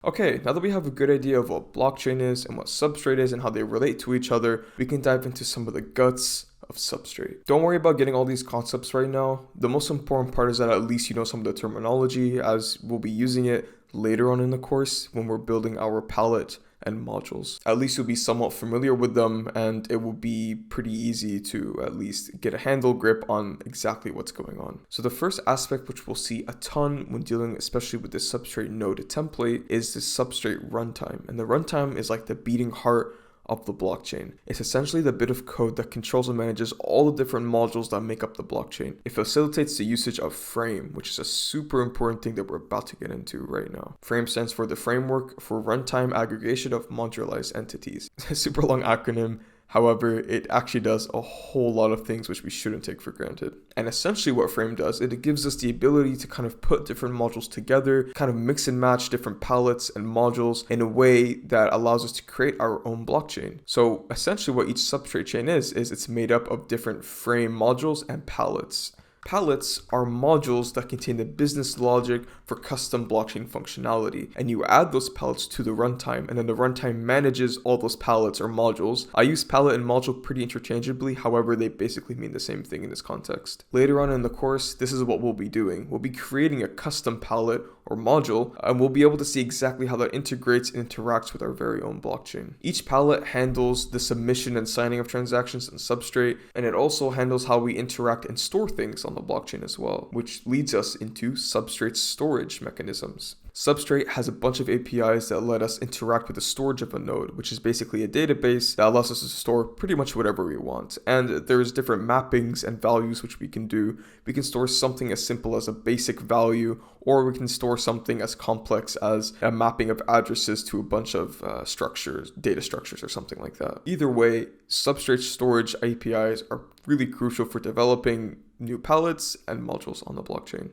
Okay, now that we have a good idea of what blockchain is and what Substrate is and how they relate to each other, we can dive into some of the guts of Substrate. Don't worry about getting all these concepts right now. The most important part is that at least you know some of the terminology, as we'll be using it later on in the course when we're building our palette and modules. At least you'll be somewhat familiar with them, and it will be pretty easy to at least get a handle grip on exactly what's going on. So the first aspect, which we'll see a ton when dealing especially with the Substrate node template, is the Substrate runtime. And the runtime is like the beating heart of the blockchain. It's essentially the bit of code that controls and manages all the different modules that make up the blockchain. It facilitates the usage of Frame, which is a super important thing that we're about to get into right now. Frame stands for the Framework for Runtime Aggregation of Modularized Entities. It's a super long acronym. However, it actually does a whole lot of things which we shouldn't take for granted. And essentially what Frame does, it gives us the ability to kind of put different modules together, kind of mix and match different palettes and modules in a way that allows us to create our own blockchain. So essentially what each substrate chain is it's made up of different Frame modules and palettes. Pallets are modules that contain the business logic for custom blockchain functionality, and you add those pallets to the runtime, and then the runtime manages all those pallets or modules. I use pallet and module pretty interchangeably, however, they basically mean the same thing in this context. Later on in the course, this is what we'll be doing. We'll be creating a custom pallet or module, and we'll be able to see exactly how that integrates and interacts with our very own blockchain. Each pallet handles the submission and signing of transactions in Substrate, and it also handles how we interact and store things on the blockchain as well, which leads us into Substrate Storage mechanisms. Substrate has a bunch of APIs that let us interact with the storage of a node, which is basically a database that allows us to store pretty much whatever we want. And there's different mappings and values which we can do. We can store something as simple as a basic value, or we can store something as complex as a mapping of addresses to a bunch of structures, data structures or something like that. Either way, Substrate Storage APIs are really crucial for developing new pallets and modules on the blockchain.